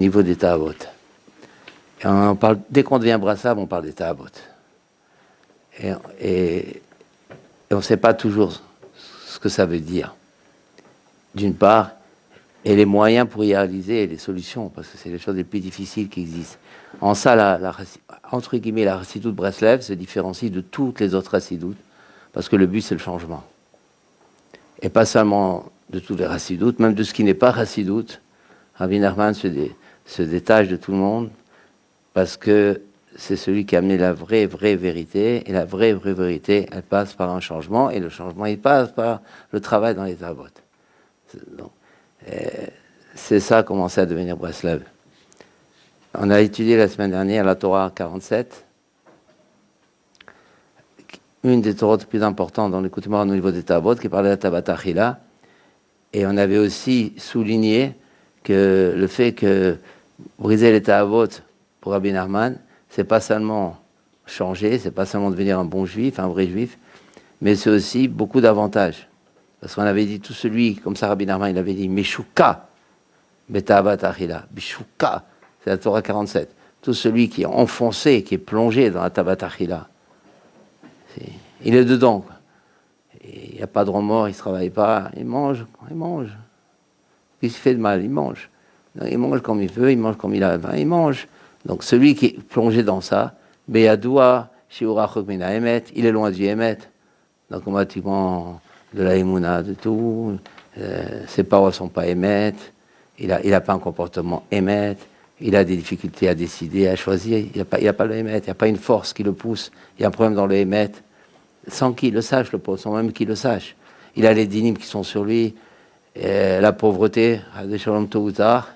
Niveau des Ta'avot. Dès qu'on devient brassable, on parle des Ta'avot. Et on ne sait pas toujours ce que ça veut dire. D'une part, et les moyens pour y réaliser, et les solutions, parce que c'est les choses les plus difficiles qui existent. En ça, entre guillemets, la Chassidoute Breslev se différencie de toutes les autres Chassidoutes, parce que le but, c'est le changement. Et pas seulement de toutes les Chassidoutes, même de ce qui n'est pas Chassidoute. Rabbi Nachman se détache de tout le monde, parce que c'est celui qui a amené la vraie vérité, et la vraie vérité, elle passe par un changement, et le changement, il passe par le travail dans les Avot. C'est ça, commencer à devenir Breslev. On a étudié la semaine dernière la Torah 47, une des Torahs les plus importantes dans l'écoute au niveau des Ta'avot, qui parlait de la Tabat Achila, et on avait aussi souligné que le fait que briser les Ta'avot pour Rabbi Nachman, c'est pas seulement changer, c'est pas seulement devenir un bon juif, un vrai juif, mais c'est aussi beaucoup d'avantages. Parce qu'on avait dit tout celui, comme ça Rabbi Nachman, il avait dit Meshuka, Betavat Achila, Meshuka, c'est la Torah 47. Tout celui qui est enfoncé, qui est plongé dans la Tabat Achila, il est dedans. Il n'y a pas de remords, il ne se travaille pas, il mange. Qu'est-ce qu'il fait de mal? Il mange. Il mange comme il veut, il mange comme il a faim, il mange. Donc celui qui est plongé dans ça, Beyadoua, Shiurachok Mina Emet, il est loin du Emet. Donc automatiquement, de la Emouna, de tout, ses paroles ne sont pas Emet, il n'a pas un comportement Emet, il a des difficultés à décider, à choisir, il n'y a pas le Emet, il n'y a pas une force qui le pousse, il y a un problème dans le Emet, sans qu'il le sache, le pauvre, sans même qu'il le sache. Il a les dynimes qui sont sur lui, la pauvreté, des shalom tôt ou tard,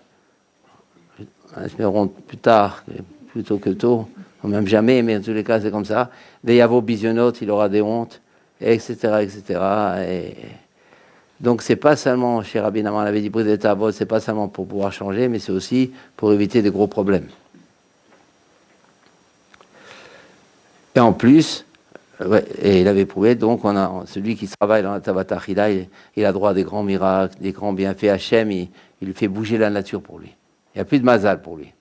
espérons plus tard, plutôt que tôt, ou même jamais, mais en tous les cas c'est comme ça. Des yavo bisionotes, il aura des hontes, etc., etc. Et donc c'est pas seulement, chez Rabbi Nachman, on avait dit briser ta vote, c'est pas seulement pour pouvoir changer, mais c'est aussi pour éviter des gros problèmes. Et en plus, et il avait prouvé, donc celui qui travaille dans la Tabat Achila, il a droit à des grands miracles, des grands bienfaits. Hachem, il fait bouger la nature pour lui. Il n'y a plus de mazal pour lui.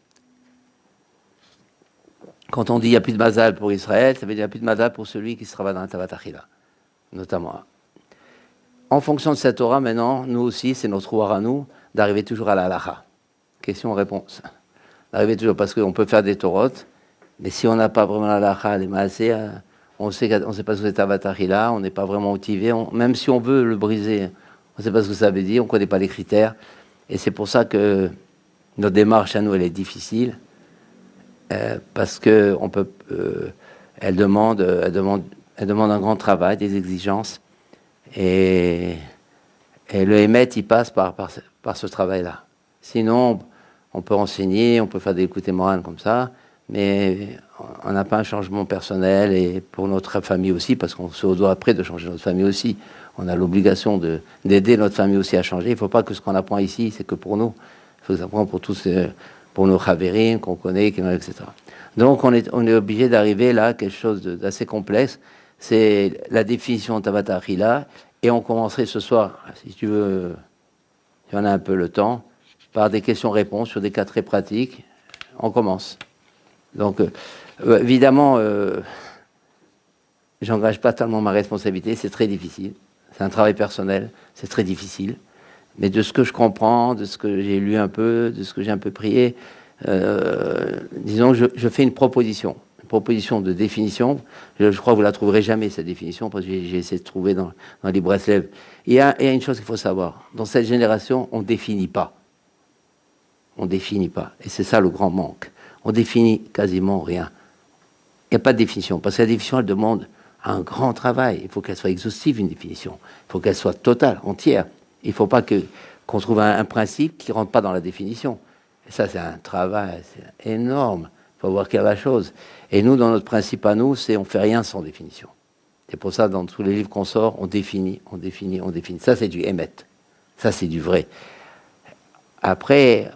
Quand on dit il n'y a plus de mazal pour Israël, ça veut dire qu'il n'y a plus de mazal pour celui qui se travaille dans la Tabat Achila, notamment. En fonction de cette Torah, maintenant, nous aussi, c'est notre devoir à nous d'arriver toujours à la halacha. Question-réponse. D'arriver toujours, parce qu'on peut faire des Torotes, mais si on n'a pas vraiment la halacha, les maaseh, on ne sait pas ce que c'est Tabat Achila, on n'est pas vraiment motivé, même si on veut le briser, on ne sait pas ce que ça veut dire, on ne connaît pas les critères. Et c'est pour ça que notre démarche à nous, elle est difficile, parce que elle demande un grand travail, des exigences, et le Hémet, il passe par ce travail-là. Sinon, on peut enseigner, on peut faire des écoutes morales comme ça, mais on n'a pas un changement personnel, et pour notre famille aussi, parce qu'on se doit après de changer notre famille aussi. On a l'obligation d'aider notre famille aussi à changer. Il ne faut pas que ce qu'on apprend ici, c'est que pour nous. Il faut que ça apprenne pour tous, pour nos chavérim qu'on connaît, etc. Donc on est obligé d'arriver là à quelque chose d'assez complexe. C'est la définition de Tabat Achila, et on commencerait ce soir, si tu veux, si on a un peu le temps, par des questions-réponses sur des cas très pratiques. On commence. Donc, évidemment, j'engage pas tellement ma responsabilité, c'est très difficile. C'est un travail personnel, c'est très difficile. Mais de ce que je comprends, de ce que j'ai lu un peu, de ce que j'ai un peu prié, disons, je fais une proposition de définition. Je crois que vous la trouverez jamais, cette définition, parce que j'ai essayé de trouver dans les Breslev. Il y a une chose qu'il faut savoir. Dans cette génération, on ne définit pas. On ne définit pas. Et c'est ça le grand manque. On définit quasiment rien. Il n'y a pas de définition. Parce que la définition, elle demande un grand travail. Il faut qu'elle soit exhaustive, une définition. Il faut qu'elle soit totale, entière. Il ne faut pas qu'on trouve un principe qui ne rentre pas dans la définition. Et ça, c'est un travail énorme. Il faut voir quelle est la chose. Et nous, dans notre principe à nous, c'est on ne fait rien sans définition. C'est pour ça, dans tous les livres qu'on sort, on définit. Ça, c'est du émet. Ça, c'est du vrai. Après,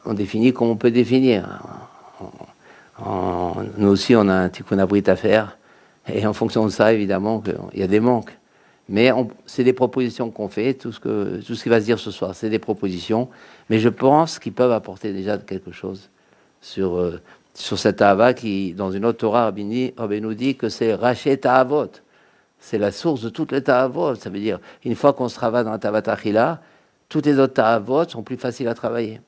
on définit comme on peut définir. Nous aussi, on a un tikkun abrit à faire. Et en fonction de ça, évidemment, il y a des manques. Mais c'est des propositions qu'on fait, tout ce qui va se dire ce soir, c'est des propositions, mais je pense qu'ils peuvent apporter déjà quelque chose sur cette Ahava qui, dans une autre Torah, Rabbi nous dit que c'est Rachet Tahavot. C'est la source de toutes les Tahavot. Ça veut dire, une fois qu'on se travaille dans la Tavat Achila, toutes les autres Tahavot sont plus faciles à travailler.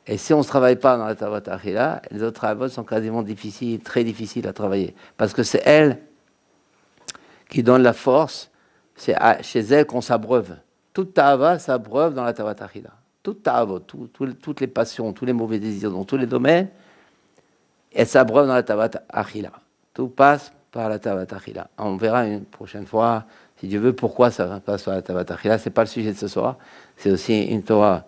Et si on ne se travaille pas dans la Tavat Achila, les autres Tahavot sont quasiment difficiles, très difficiles à travailler. Parce que c'est elles qui donnent la force, c'est chez elles qu'on s'abreuve. Toute Tahava s'abreuve dans la Tavat Achila. Toute Tahavot, toutes les passions, tous les mauvais désirs dans tous les domaines, elles s'abreuvent dans la Tavat Achila. Tout passe par la Tavat Achila. On verra une prochaine fois, si Dieu veut, pourquoi ça passe par la Tavat Achila. Ce n'est pas le sujet de ce soir. C'est aussi une Torah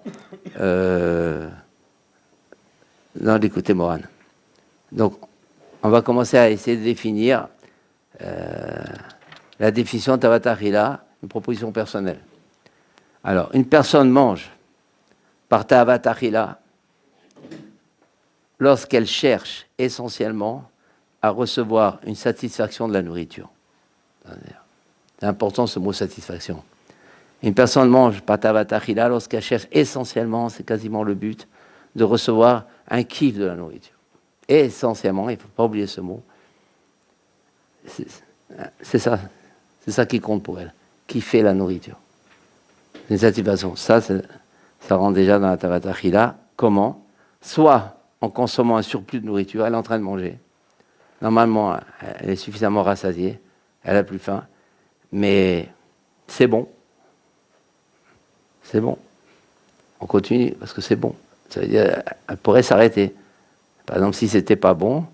dans l'écouter Moran. Donc, on va commencer à essayer de définir la définition de Tavat Achila, une proposition personnelle. Alors, une personne mange par Tavat Achila lorsqu'elle cherche essentiellement à recevoir une satisfaction de la nourriture. C'est important ce mot satisfaction. Une personne mange par Tavat Achila lorsqu'elle cherche essentiellement, c'est quasiment le but, de recevoir un kiff de la nourriture. Et essentiellement, il ne faut pas oublier ce mot, c'est ça qui compte pour elle, kiffer la nourriture. Une satisfaction. Ça rentre déjà dans la Tavat Achila. Comment? Soit en consommant un surplus de nourriture, elle est en train de manger. Normalement, elle est suffisamment rassasiée, elle n'a plus faim, mais c'est bon. C'est bon. On continue parce que c'est bon. Ça veut dire elle pourrait s'arrêter. Par exemple, si c'était pas bon,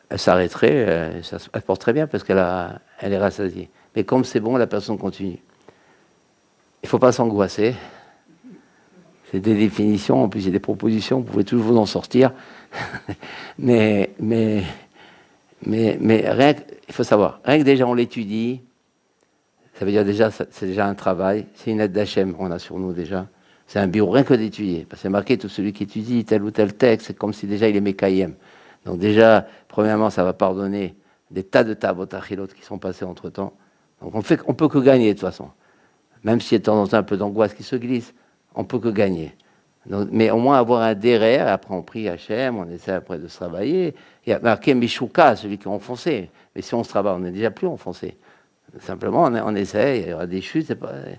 elle s'arrêterait, elle porterait bien parce elle est rassasiée. Mais comme c'est bon, la personne continue. Il ne faut pas s'angoisser. C'est des définitions, en plus il y a des propositions, vous pouvez toujours vous en sortir. mais rien que, il faut savoir, rien que déjà on l'étudie, ça veut dire déjà, c'est déjà un travail, c'est une aide d'Hachem qu'on a sur nous déjà. C'est un bureau, rien que d'étudier. Parce que c'est marqué, tout celui qui étudie tel ou tel texte, c'est comme si déjà il est Mekayem. Donc déjà, premièrement, ça va pardonner des tas de Tavot Achilot qui sont passés entre-temps. Donc on peut que gagner de toute façon. Même s'il y a de temps en temps un peu d'angoisse qui se glisse, on peut que gagner. Donc, mais au moins avoir un derrière, après on prie Hachem, on essaie après de se travailler. Il y a marqué Mishuka, celui qui est enfoncé. Mais si on se travaille, on n'est déjà plus enfoncé. Simplement, on essaie, il y aura des chutes, il ne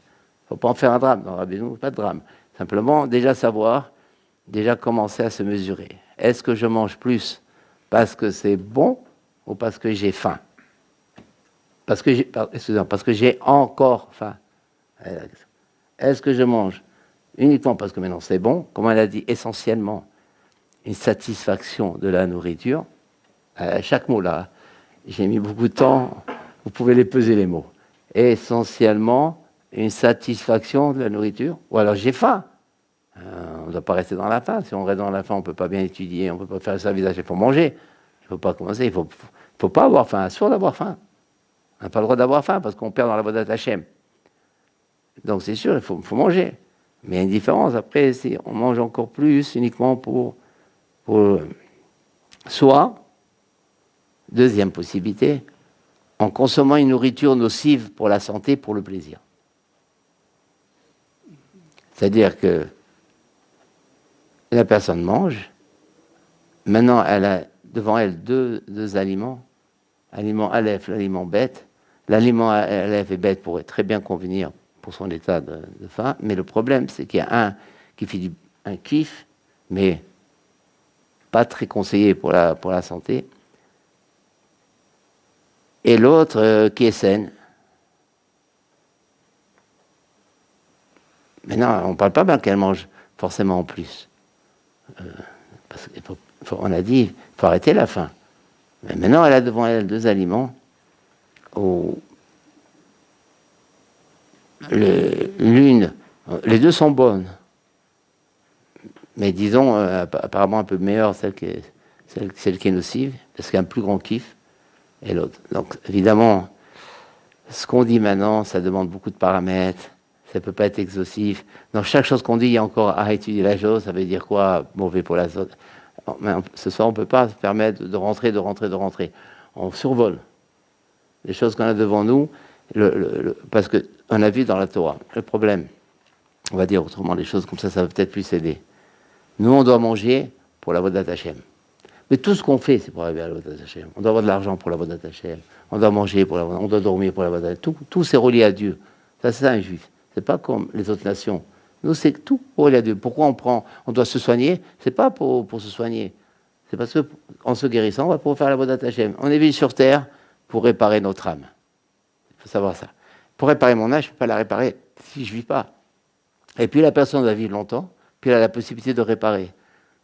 faut pas en faire un drame. Dans Rabbeinu, pas de drame. Simplement, déjà savoir, déjà commencer à se mesurer. Est-ce que je mange plus parce que c'est bon ou parce que j'ai faim? Parce que j'ai encore faim. Est-ce que je mange uniquement parce que maintenant c'est bon, comme elle a dit, essentiellement une satisfaction de la nourriture? Chaque mot là, j'ai mis beaucoup de temps, vous pouvez les peser les mots. Essentiellement une satisfaction de la nourriture, ou alors j'ai faim. On ne doit pas rester dans la faim. Si on reste dans la faim, on ne peut pas bien étudier, on ne peut pas faire le service, il faut manger. Il ne faut pas commencer, il ne faut pas avoir faim, c'est sûr d'avoir faim. On n'a pas le droit d'avoir faim parce qu'on perd dans la Vodat Hachem. Donc c'est sûr, il faut manger. Mais il y a une différence. Après, si on mange encore plus uniquement pour soit, deuxième possibilité, en consommant une nourriture nocive pour la santé, pour le plaisir. C'est-à-dire que la personne mange, maintenant elle a devant elle deux aliments, l'aliment Aleph, l'aliment bête. L'aliment Aleph et bête pourrait très bien convenir pour son état de faim, mais le problème c'est qu'il y a un qui fait un kiff, mais pas très conseillé pour la santé, et l'autre qui est saine. Maintenant, on ne parle pas bien qu'elle mange forcément en plus. Parce qu'on a dit, il faut arrêter la faim. Mais maintenant, elle a devant elle deux aliments. Les deux sont bonnes. Mais disons, apparemment un peu meilleure, celle qui est nocive, parce qu'il y a un plus grand kiff, et l'autre. Donc, évidemment, ce qu'on dit maintenant, ça demande beaucoup de paramètres. Ça ne peut pas être exhaustif. Dans chaque chose qu'on dit, il y a encore à étudier la chose. Ça veut dire quoi? Mauvais pour la zone. Ce soir, on ne peut pas se permettre de rentrer. On survole les choses qu'on a devant nous. Parce qu'on a vu dans la Torah, le problème, on va dire autrement les choses, comme ça va peut-être plus aider. Nous, on doit manger pour la Vodat Hashem. Mais tout ce qu'on fait, c'est pour arriver à la Vodat Hashem. On doit avoir de l'argent pour la Vodat Hashem. On doit manger pour la Vodat, on doit dormir pour la Vodat Hashem. Tout c'est relié à Dieu. Ça, c'est un juif. C'est pas comme les autres nations. Nous, c'est tout relié à Dieu. Pourquoi on doit se soigner? C'est pas pour se soigner. C'est parce qu'en se guérissant, on va pouvoir faire la Vodat Hashem. On est venu sur terre pour réparer notre âme. Il faut savoir ça. Pour réparer mon âme, je ne peux pas la réparer si je ne vis pas. Et puis la personne va vivre longtemps, puis elle a la possibilité de réparer.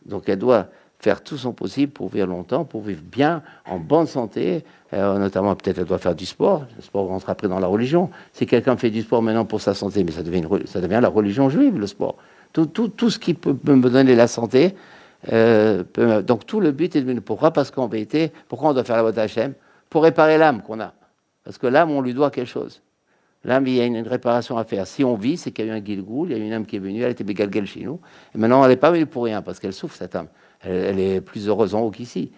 Donc elle doit faire tout son possible pour vivre longtemps, pour vivre bien, en bonne santé. Notamment, peut-être elle doit faire du sport. Le sport rentre après dans la religion. Si quelqu'un fait du sport maintenant pour sa santé, mais ça devient la religion juive, le sport. Tout ce qui peut me donner la santé. Donc tout le but est de venir. Pourquoi? Parce qu'en vérité, pourquoi on doit faire la Vodat Hashem? Pour réparer l'âme qu'on a. Parce que l'âme, on lui doit quelque chose. L'âme, il y a une réparation à faire. Si on vit, c'est qu'il y a eu un Gilgoul, il y a une âme qui est venue, elle était Begalgel chez nous. Et maintenant, elle n'est pas venue pour rien, parce qu'elle souffre, cette âme. Elle est plus heureuse en haut qu'ici.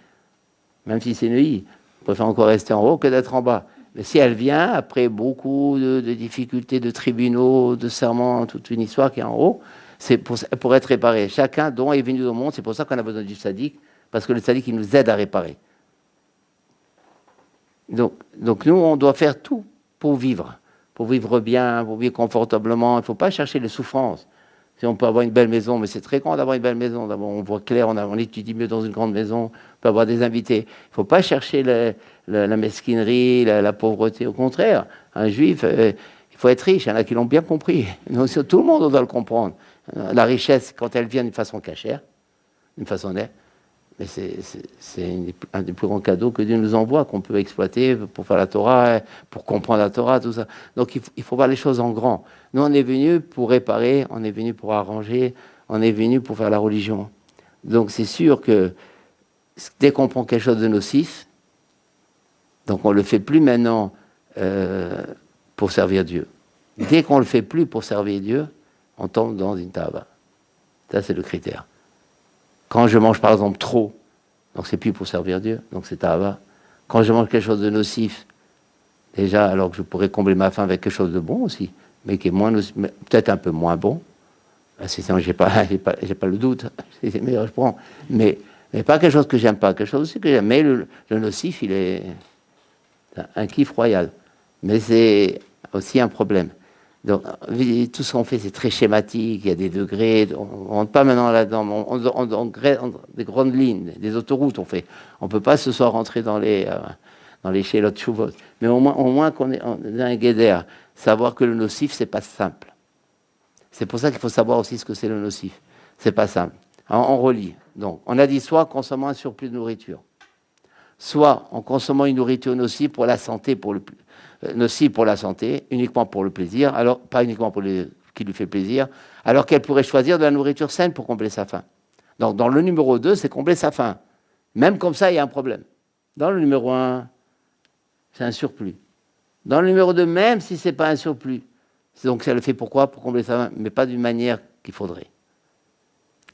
Même si c'est Neuilly. On préfère encore rester en haut que d'être en bas. Mais si elle vient, après beaucoup de difficultés, de tribunaux, de serments, toute une histoire qui est en haut, c'est pour être réparée. Chacun dont est venu au monde, c'est pour ça qu'on a besoin du tzaddik, parce que le tzaddik, il nous aide à réparer. Donc nous, on doit faire tout pour vivre bien, pour vivre confortablement. Il ne faut pas chercher les souffrances. Si on peut avoir une belle maison, mais c'est très grand d'avoir une belle maison. D'abord, on voit clair, on étudie mieux dans une grande maison, on peut avoir des invités. Il ne faut pas chercher la mesquinerie, la pauvreté. Au contraire, un juif, il faut être riche. Il y en a qui l'ont bien compris. Donc, tout le monde doit le comprendre. La richesse, quand elle vient d'une façon cachère, d'une façon nette, mais c'est un des plus grands cadeaux que Dieu nous envoie, qu'on peut exploiter pour faire la Torah, pour comprendre la Torah, tout ça. Donc il faut voir les choses en grand. Nous, on est venus pour réparer, on est venus pour arranger, on est venus pour faire la religion. Donc c'est sûr que dès qu'on prend quelque chose de nocif, donc on ne le fait plus maintenant pour servir Dieu. Dès qu'on ne le fait plus pour servir Dieu, on tombe dans une tava. Ça, c'est le critère. Quand je mange par exemple trop, donc c'est plus pour servir Dieu, donc c'est tava. Quand je mange quelque chose de nocif, déjà, alors que je pourrais combler ma faim avec quelque chose de bon aussi, mais qui est moins nocif, peut-être un peu moins bon, sinon j'ai pas le doute, c'est meilleur je prends, mais pas quelque chose que j'aime pas, quelque chose aussi que j'aime. Mais le nocif, il est un kiff royal, mais c'est aussi un problème. Donc, tout ce qu'on fait, c'est très schématique, il y a des degrés, on ne rentre pas maintenant là-dedans, on des grandes lignes, des autoroutes, on fait. On ne peut pas ce soir rentrer dans les chélotes chouvot. Mais au moins qu'on est un guédère, savoir que le nocif, c'est pas simple. C'est pour ça qu'il faut savoir aussi ce que c'est le nocif. C'est pas simple. Alors, on relie. Donc, on a dit soit en consommant un surplus de nourriture, soit en consommant une nourriture nocive pour la santé, nocive pour la santé, uniquement pour le plaisir, alors pas uniquement pour qui lui fait plaisir, alors qu'elle pourrait choisir de la nourriture saine pour combler sa faim. Donc dans le numéro 2, c'est combler sa faim. Même comme ça, il y a un problème. Dans le numéro 1, c'est un surplus. Dans le numéro 2, même si ce n'est pas un surplus, donc ça le fait pourquoi? Pour combler sa faim, mais pas d'une manière qu'il faudrait.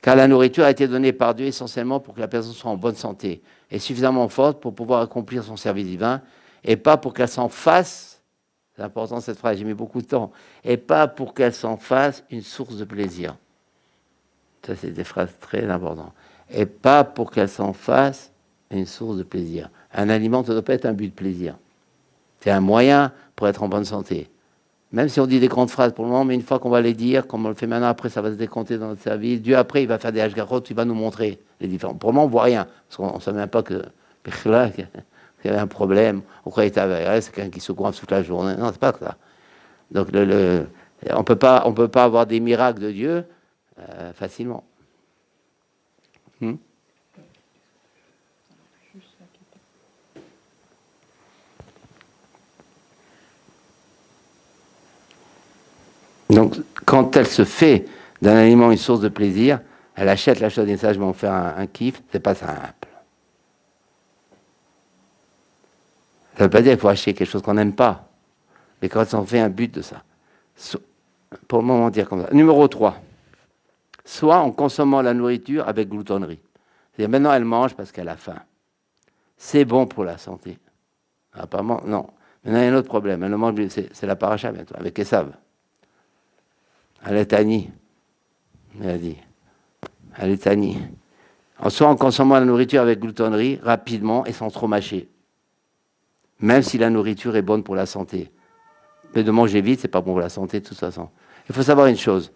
Car la nourriture a été donnée par Dieu essentiellement pour que la personne soit en bonne santé et suffisamment forte pour pouvoir accomplir son service divin, et pas pour qu'elle s'en fasse, c'est important cette phrase, j'ai mis beaucoup de temps, et pas pour qu'elle s'en fasse une source de plaisir. Ça, c'est des phrases très importantes. Et pas pour qu'elle s'en fasse une source de plaisir. Un aliment, ça ne doit pas être un but de plaisir. C'est un moyen pour être en bonne santé. Même si on dit des grandes phrases pour le moment, mais une fois qu'on va les dire, comme on le fait maintenant, après ça va se décompter dans notre service. Dieu après, il va faire des hashgarot, il va nous montrer les différents. Pour le moment, on ne voit rien, parce qu'on ne sait même pas que il y avait un problème, on croyait que c'est quelqu'un qui se coince toute la journée. Non, c'est pas ça. Donc on peut pas avoir des miracles de Dieu facilement. Donc, quand elle se fait d'un aliment une source de plaisir, elle achète la chose et ça, je vais en faire un kiff, c'est pas simple. Ça ne veut pas dire qu'il faut acheter quelque chose qu'on n'aime pas. Mais quand on fait un but de ça. Pour le moment, dire comme ça. Numéro 3. Soit en consommant la nourriture avec gloutonnerie. C'est-à-dire maintenant, elle mange parce qu'elle a faim. C'est bon pour la santé. Apparemment, non. Maintenant, il y a un autre problème. Elle mange, c'est la paracha bientôt, avec Esav. Elle est Annie, il a dit. Elle est Annie. Soit en consommant la nourriture avec gloutonnerie, rapidement et sans trop mâcher. Même si la nourriture est bonne pour la santé. Mais de manger vite, c'est pas bon pour la santé de toute façon. Il faut savoir une chose.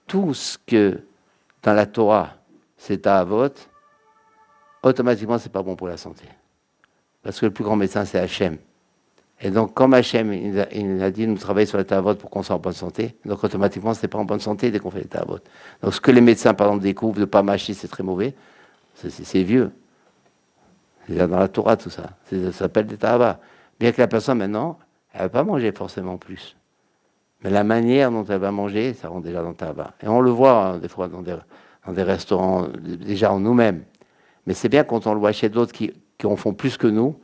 Tout ce que dans la Torah, c'est à avot, automatiquement, c'est pas bon pour la santé. Parce que le plus grand médecin, c'est Hachem. Et donc, comme Hachem, il a dit, nous travaillons sur la Tavot pour qu'on soit en bonne santé, donc automatiquement, ce n'est pas en bonne santé dès qu'on fait les Tavot. Donc, ce que les médecins, par exemple, découvrent de ne pas mâcher, c'est très mauvais, c'est vieux. C'est dans la Torah, tout ça. Ça s'appelle des Tavas. Bien que la personne, maintenant, elle ne va pas manger forcément plus. Mais la manière dont elle va manger, ça rentre déjà dans le Tava. Et on le voit, hein, des fois, dans des restaurants, déjà en nous-mêmes. Mais c'est bien quand on le voit chez d'autres qui en font plus que nous,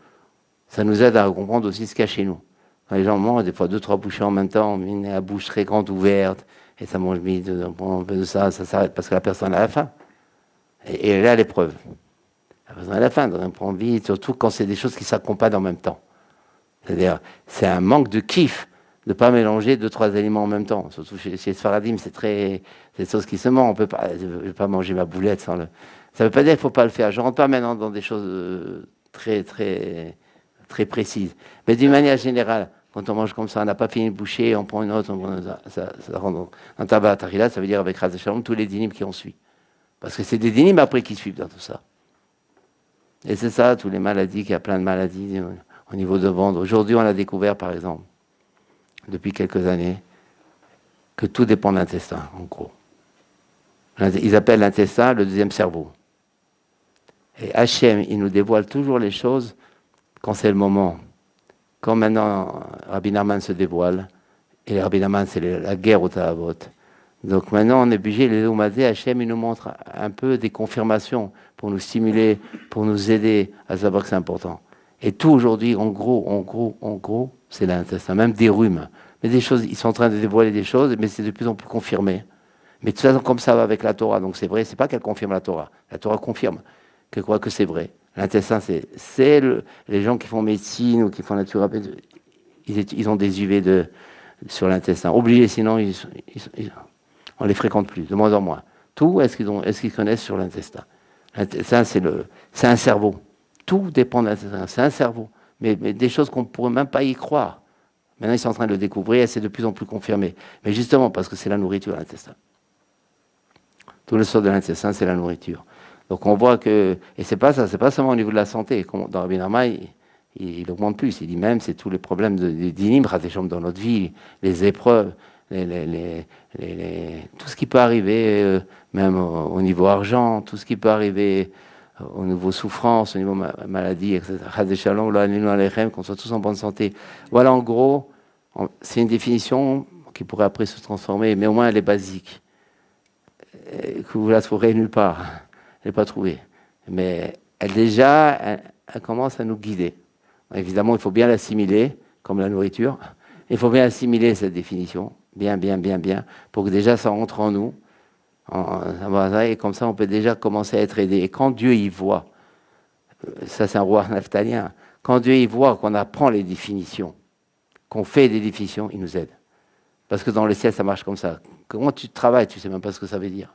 ça nous aide à comprendre aussi ce qu'il y a chez nous. Quand les gens mangent des fois 2-3 bouchées en même temps, mais la bouche très grande ouverte, et ça mange vite, un peu de ça s'arrête parce que la personne a la faim. Et là, l'épreuve. La personne a la faim, donc elle prend vite, surtout quand c'est des choses qui s'accompagnent en même temps. C'est-à-dire, c'est un manque de kiff de ne pas mélanger 2-3 aliments en même temps. Surtout chez Sfaradim, c'est des choses qui se mangent. Je ne vais pas manger ma boulette sans le... Ça ne veut pas dire qu'il ne faut pas le faire. Je ne rentre pas maintenant dans des choses très précises. Mais d'une manière générale, quand on mange comme ça, on n'a pas fini de boucher, on prend une autre, ça rentre dans Tabat Achila, ça veut dire avec Raz Shalom, tous les dynimes qui ont suivi. Parce que c'est des dynimes après qui suivent dans tout ça. Et c'est ça, tous les maladies, qu'il y a plein de maladies au niveau de ventre. Aujourd'hui, on a découvert, par exemple, depuis quelques années, que tout dépend de l'intestin, en gros. Ils appellent l'intestin le deuxième cerveau. Et Hachem, il nous dévoile toujours les choses quand c'est le moment. Quand maintenant Rabbi Nachman se dévoile, et Rabbi Nachman, c'est la guerre au Tahavot. Donc maintenant, on est obligé, les Oumadé, Hachem, il nous montre un peu des confirmations pour nous stimuler, pour nous aider à savoir que c'est important. Et tout aujourd'hui, en gros, c'est l'intestin, même des rhumes. Mais des choses, ils sont en train de dévoiler des choses, mais c'est de plus en plus confirmé. Mais de toute façon, comme ça va avec la Torah, donc c'est vrai, c'est pas qu'elle confirme la Torah. La Torah confirme que c'est vrai. L'intestin, les gens qui font médecine ou qui font naturopathie, ils ont des UV sur l'intestin. Obligés, sinon, on les fréquente plus, de moins en moins. Tout, est-ce qu'ils connaissent sur l'intestin? L'intestin, c'est un cerveau. Tout dépend de l'intestin, c'est un cerveau. Mais des choses qu'on ne pourrait même pas y croire. Maintenant, ils sont en train de le découvrir et c'est de plus en plus confirmé. Mais justement, parce que c'est la nourriture, l'intestin. Tout le sort de l'intestin, c'est la nourriture. Donc on voit que, et c'est pas seulement au niveau de la santé. Dans Rabbi Nachman, il augmente plus. Il dit même, c'est tous les problèmes d'inim, dans notre vie, les épreuves, tout ce qui peut arriver, même au niveau argent, tout ce qui peut arriver au niveau souffrance, au niveau maladie, etc. Qu'on soit tous en bonne santé. Voilà, en gros, c'est une définition qui pourrait après se transformer, mais au moins elle est basique. Que vous la trouverez nulle part. Je ne l'ai pas trouvée. Mais elle commence à nous guider. Évidemment, il faut bien l'assimiler, comme la nourriture. Il faut bien assimiler cette définition, bien, pour que déjà ça rentre en nous. Et comme ça, on peut déjà commencer à être aidé. Et quand Dieu y voit, ça c'est un roi naphtalien, quand Dieu y voit qu'on apprend les définitions, qu'on fait des définitions, il nous aide. Parce que dans le ciel, ça marche comme ça. Comment tu travailles, tu ne sais même pas ce que ça veut dire.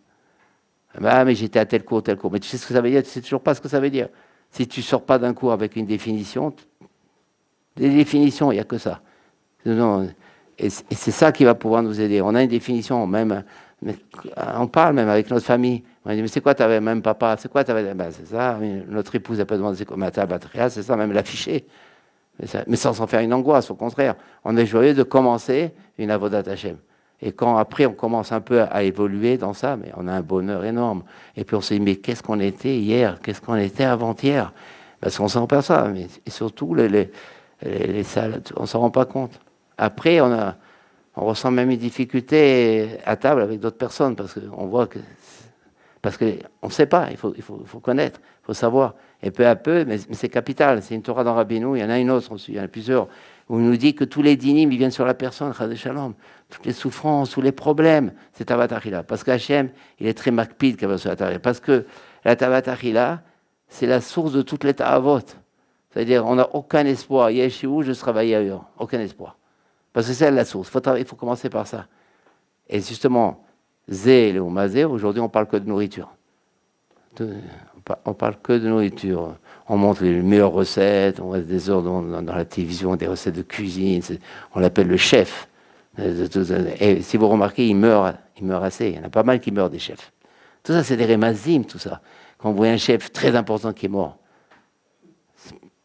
Ah, mais j'étais à tel cours. Mais tu sais ce que ça veut dire, tu ne sais toujours pas ce que ça veut dire. Si tu ne sors pas d'un cours avec une définition, des définitions, il n'y a que ça. Non, et c'est ça qui va pouvoir nous aider. On a une définition, même, on parle même avec notre famille. On dit, mais c'est quoi t'avais même papa? C'est quoi t'avais? Ben, c'est ça. Notre épouse, elle peut demander, c'est quoi ma batterie? C'est ça, même l'afficher. Mais sans s'en faire une angoisse, au contraire. On est joyeux de commencer une avodat Hashem. Et quand après on commence un peu à évoluer dans ça, mais on a un bonheur énorme. Et puis on se dit, mais qu'est-ce qu'on était hier? Qu'est-ce qu'on était avant-hier? Parce qu'on s'en ça. Mais et surtout, les salles, on ne s'en rend pas compte. Après, on ressent même une difficulté à table avec d'autres personnes, parce qu'on voit que... Parce qu'on ne sait pas, il faut connaître, il faut savoir. Et peu à peu, mais c'est capital, c'est une Torah dans Rabbeinu, il y en a une autre aussi, il y en a plusieurs, où il nous dit que tous les dynimes, ils viennent sur la personne, Chadé Shalom, toutes les souffrances, tous les problèmes, c'est Tavat Achila. Parce qu'Hachem, il est très makpid sur la Tavat. Parce que la Tavat Achila, c'est la source de toutes les Tahavot. C'est-à-dire, on n'a aucun espoir. Yeshiou, je travaille ailleurs. Aucun espoir. Parce que c'est la source. Il faut commencer par ça. Et justement, Zé ou Mazé, aujourd'hui, on parle que de nourriture. On parle que de nourriture. On montre les meilleures recettes, on reste des heures dans la télévision, des recettes de cuisine. On l'appelle le chef. Et si vous remarquez, il meurt assez. Il y en a pas mal qui meurent des chefs. Tout ça, c'est des rémazim, tout ça. Quand vous voyez un chef très important qui est mort,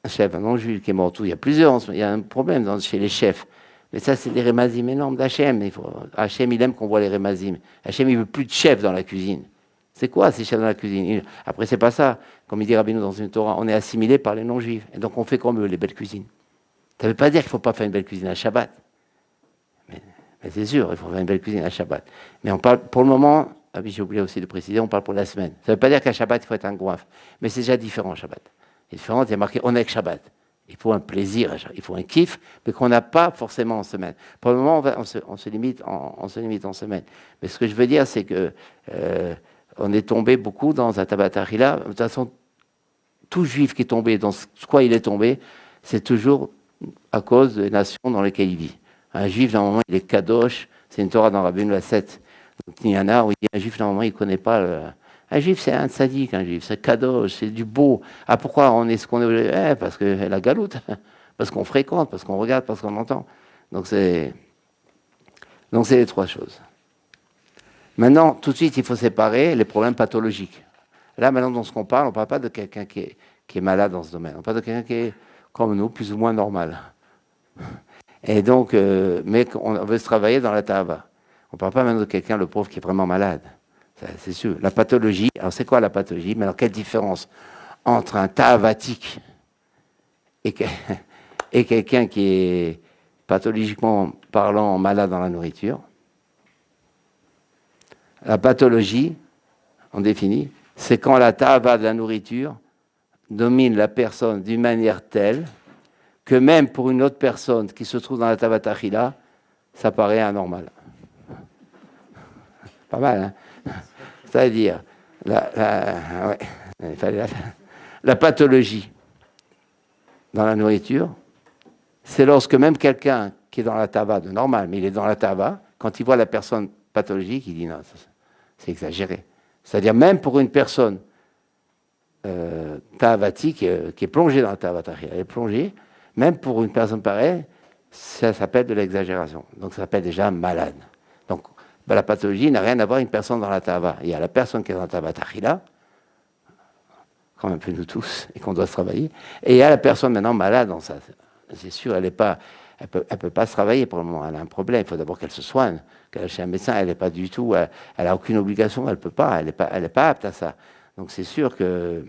un chef, un non-juif qui est mort, tout, il y a plusieurs, il y a un problème chez les chefs. Mais ça, c'est des rémazim énormes d'Hachem. Hachem, il aime qu'on voit les rémazim. Hachem, il veut plus de chefs dans la cuisine. C'est quoi ces chefs dans la cuisine? Après, c'est pas ça. Comme il dit Rabbeinu dans une Torah, on est assimilé par les non-juifs. Et donc, on fait comme eux, les belles cuisines. Ça ne veut pas dire qu'il ne faut pas faire une belle cuisine à Shabbat. Mais c'est sûr, il faut faire une belle cuisine à Shabbat. Mais on parle, pour le moment, ah oui, j'ai oublié aussi de préciser, on parle pour la semaine. Ça ne veut pas dire qu'à Shabbat, il faut être un goinf. Mais c'est déjà différent, Shabbat. C'est différent, il y a marqué on est avec Shabbat. Il faut un plaisir, il faut un kiff, mais qu'on n'a pas forcément en semaine. Pour le moment, on se limite en semaine. Mais ce que je veux dire, c'est que on est tombé beaucoup dans un tabatachila. De toute façon, tout juif qui est tombé dans ce quoi il est tombé, c'est toujours à cause des nations dans lesquelles il vit. Un juif, normalement, il est kadosh. C'est une Torah dans Rabbeinu la 7. Il y en a où il dit un juif, normalement, il ne connaît pas. Un juif, c'est un sadique, un juif. C'est kadosh, c'est du beau. Ah, pourquoi on est ce qu'on est? Parce que la galoute. Parce qu'on fréquente, parce qu'on regarde, parce qu'on entend. Donc, c'est les trois choses. Maintenant, tout de suite, il faut séparer les problèmes pathologiques. Là, maintenant, dans ce qu'on parle, on ne parle pas de quelqu'un qui est malade dans ce domaine. On parle de quelqu'un qui est, comme nous, plus ou moins normal. Et donc, mais on veut se travailler dans la tava. On ne parle pas maintenant de quelqu'un, le pauvre, qui est vraiment malade. C'est sûr. La pathologie, alors c'est quoi la pathologie? Mais alors, quelle différence entre un tavatique et quelqu'un qui est pathologiquement parlant malade dans la nourriture? La pathologie, on définit, c'est quand la tava de la nourriture domine la personne d'une manière telle que même pour une autre personne qui se trouve dans la tavatachila, ça paraît anormal. Pas mal, hein? C'est-à-dire, la pathologie dans la nourriture, c'est lorsque même quelqu'un qui est dans la tava de normal, mais il est dans la tava, quand il voit la personne pathologique, il dit non, c'est exagéré. C'est-à-dire même pour une personne tavatique qui est plongée dans la tavatachila, elle est plongée, même pour une personne pareille, ça s'appelle de l'exagération. Donc ça s'appelle déjà malade. Donc la pathologie n'a rien à voir avec une personne dans la tava. Il y a la personne qui est dans la tavatachila, comme un peu nous tous, et qu'on doit se travailler. Et il y a la personne maintenant malade dans ça. C'est sûr, elle peut pas se travailler pour le moment. Elle a un problème. Il faut d'abord qu'elle se soigne, qu'elle aille chez un médecin. Elle n'est pas du tout, elle a aucune obligation. Elle peut pas. Elle est pas apte à ça. Donc c'est sûr que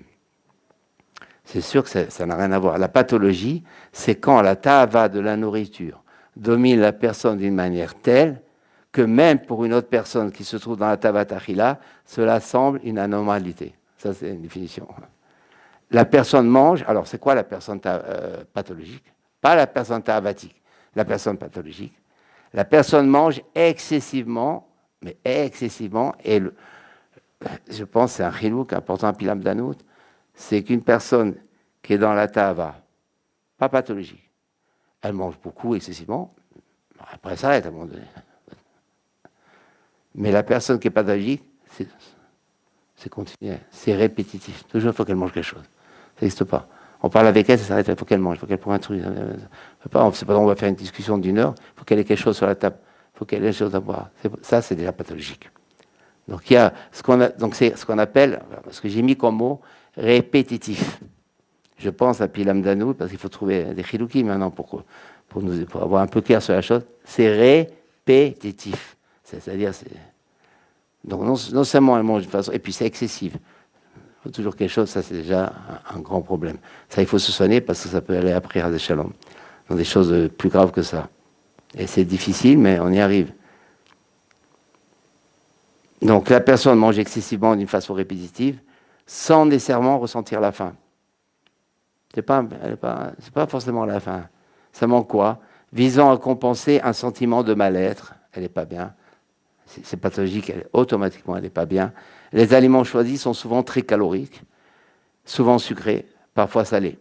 ça n'a rien à voir. La pathologie, c'est quand la tava de la nourriture domine la personne d'une manière telle que même pour une autre personne qui se trouve dans la tavatachila, cela semble une anormalité. Ça, c'est une définition. La personne mange, alors c'est quoi la personne pathologique? Pas la personne tavatique, la personne pathologique. La personne mange excessivement, mais excessivement, et je pense que c'est un chilouk important à Pilam Danout, c'est qu'une personne qui est dans la tava, pas pathologique, elle mange beaucoup, excessivement, après ça arrête à un moment donné. Mais la personne qui est pathologique, c'est continuel, c'est répétitif. Toujours, il faut qu'elle mange quelque chose. Ça n'existe pas. On parle avec elle, ça s'arrête, il faut qu'elle mange, il faut qu'elle prenne un truc. On va faire une discussion d'1 heure, il faut qu'elle ait quelque chose sur la table, il faut qu'elle ait quelque chose à boire. Ça, c'est déjà pathologique. Donc, il y a c'est ce qu'on appelle, ce que j'ai mis comme mot, répétitif. Je pense à Pilam Danout, parce qu'il faut trouver des chiloukim maintenant pour avoir un peu clair sur la chose. C'est répétitif. C'est-à-dire, donc non seulement elle mange de façon, et puis c'est excessif. Il faut toujours quelque chose, ça c'est déjà un grand problème. Ça, il faut se soigner parce que ça peut aller après à des shalom, dans des choses plus graves que ça. Et c'est difficile, mais on y arrive. Donc la personne mange excessivement d'une façon répétitive, sans nécessairement ressentir la faim. C'est pas forcément la faim. Ça manque quoi? Visant à compenser un sentiment de mal-être, elle n'est pas bien. C'est pathologique, automatiquement elle n'est pas bien. Les aliments choisis sont souvent très caloriques, souvent sucrés, parfois salés.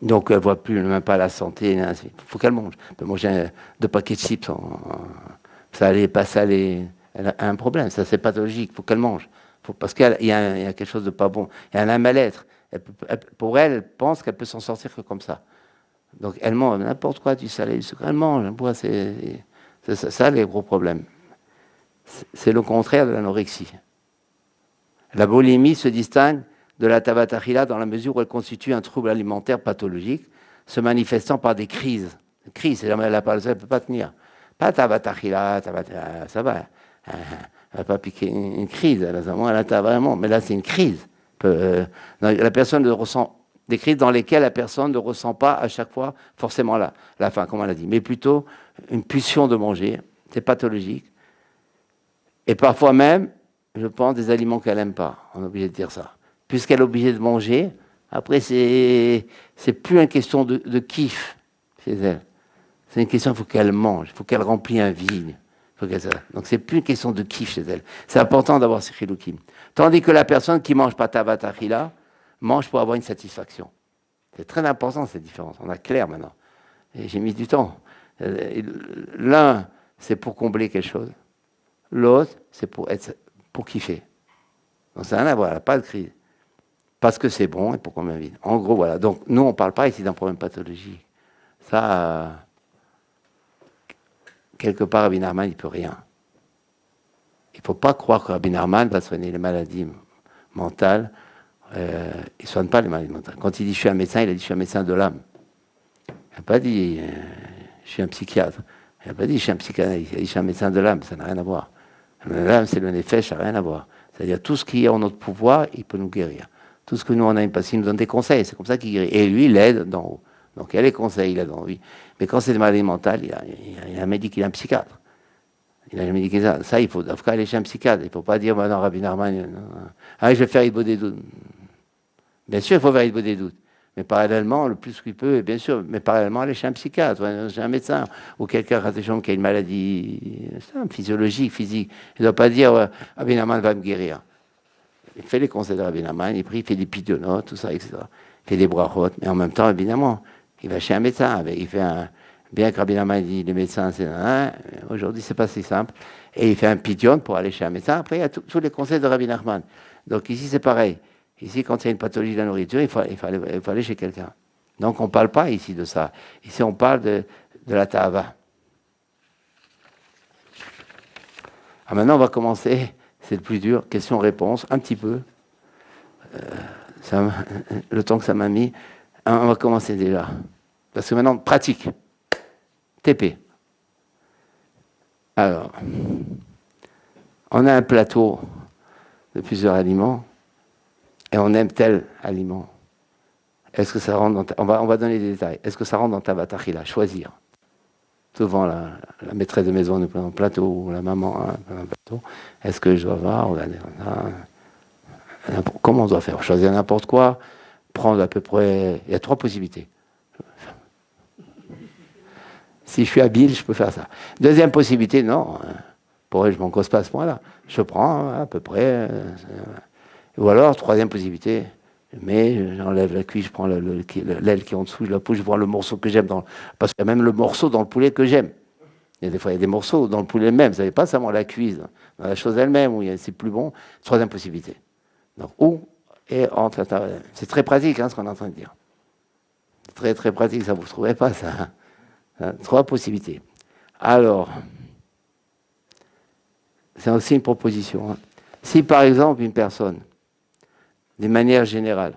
Donc, elle ne voit plus même pas la santé. Il faut qu'elle mange. Elle peut manger 2 paquets de chips, salé, pas salé. Elle a un problème, ça c'est pathologique. Il faut qu'elle mange. Parce qu'il y a quelque chose de pas bon. Il y a un mal-être. Pour elle, elle pense qu'elle peut s'en sortir que comme ça. Donc, elle mange n'importe quoi, du salé, du sucre. Elle mange, elle boit. C'est ça les gros problèmes. C'est le contraire de l'anorexie. La boulimie se distingue de la tabat achila dans la mesure où elle constitue un trouble alimentaire pathologique se manifestant par des crises. Une crise, c'est jamais elle ne peut pas tenir. Pas tabat achila, ça va. Elle va pas piquer une crise, elle a vraiment, mais là c'est une crise. La personne ne ressent des crises dans lesquelles la personne ne ressent pas à chaque fois forcément la faim, comme on l'a dit, mais plutôt une pulsion de manger, c'est pathologique. Et parfois même, je pense, des aliments qu'elle n'aime pas. On est obligé de dire ça. Puisqu'elle est obligée de manger, après, c'est plus une question de kiff chez elle. C'est une question, il faut qu'elle mange, il faut qu'elle remplisse un vide. Donc, c'est plus une question de kiff chez elle. C'est important d'avoir ces chiloukim. Tandis que la personne qui mange pas tabat achila mange pour avoir une satisfaction. C'est très important, cette différence. On a clair maintenant. Et j'ai mis du temps. L'un, c'est pour combler quelque chose. L'autre, c'est pour kiffer. Donc ça n'a rien à voir, pas de crise. Parce que c'est bon et pour qu'on m'invite. En gros, voilà. Donc nous, on ne parle pas ici d'un problème pathologique. Ça, quelque part, Rabbi Nachman, il ne peut rien. Il ne faut pas croire que Rabbi Nachman va soigner les maladies mentales. Il ne soigne pas les maladies mentales. Quand il dit je suis un médecin, il a dit je suis un médecin de l'âme. Il n'a pas dit je suis un psychiatre. Il n'a pas dit je suis un psychanalyste. Il a dit je suis un médecin de l'âme. Ça n'a rien à voir. L'âme, c'est le nefesh, ça n'a rien à voir. C'est-à-dire tout ce qui est en notre pouvoir, il peut nous guérir. Tout ce que nous, on a, parce qu'il nous donne des conseils, c'est comme ça qu'il guérit. Et lui, il aide d'en haut. Donc il y a les conseils, il aide d'en haut. Mais quand c'est des maladies mentales, il a jamais dit qu'il est un psychiatre. Il n'a jamais dit que ça. Ça, il faut aller chez un psychiatre. Il ne faut pas dire, non, Rabbi Nachman, je vais faire Hitbo des doutes. Bien sûr, il faut faire Hitbo des doutes. Mais parallèlement, le plus qu'il peut, bien sûr, mais parallèlement, aller chez un psychiatre, chez un médecin, ou quelqu'un qui a une maladie physiologique, physique. Il ne doit pas dire, Rabbi Nachman va me guérir. Il fait les conseils de Rabbi Nachman, il prie, il fait des pidionotes, tout ça, etc. Il fait des brachot, mais en même temps, évidemment, il va chez un médecin. Il fait bien que Rabbi Nachman dit, les médecins, c'est aujourd'hui, c'est pas si simple. Et il fait un pidion pour aller chez un médecin. Après, il y a tous les conseils de Rabbi Nachman. Donc ici, c'est pareil. Ici, quand il y a une pathologie de la nourriture, il faut aller chez quelqu'un. Donc, on ne parle pas ici de ça. Ici, on parle de la ta'ava. Alors maintenant, on va commencer. C'est le plus dur. Question-réponse, un petit peu. Le temps que ça m'a mis. On va commencer déjà. Parce que maintenant, pratique. TP. Alors, on a un plateau de plusieurs aliments et on aime tel aliment. Est-ce que ça rentre dans on va donner des détails. Est-ce que ça rentre dans ta batachila? Choisir. Souvent, la maîtresse de maison nous prend un plateau, ou la maman un plateau. Est-ce que je dois voir, regarder, comment on doit faire? Choisir n'importe quoi, prendre à peu près... Il y a 3 possibilités. Si je suis habile, je peux faire ça. Deuxième possibilité, non. Je m'en cause pas à ce point-là. Je prends à peu près... ou alors, troisième possibilité, mais j'enlève la cuisse, je prends l'aile qui est en dessous, je la pousse, je vois le morceau que j'aime. Parce qu'il y a même le morceau dans le poulet que j'aime. Il y a des fois, il y a des morceaux dans le poulet même. Vous n'avez pas seulement la cuisse, dans la chose elle-même, où c'est plus bon. Troisième possibilité. Donc, où et entre la... C'est très pratique, ce qu'on est en train de dire. C'est très, très pratique, ça, vous ne trouverez pas, ça. 3 possibilités. Alors, c'est aussi une proposition. Si, par exemple, une personne, d'une manière générale,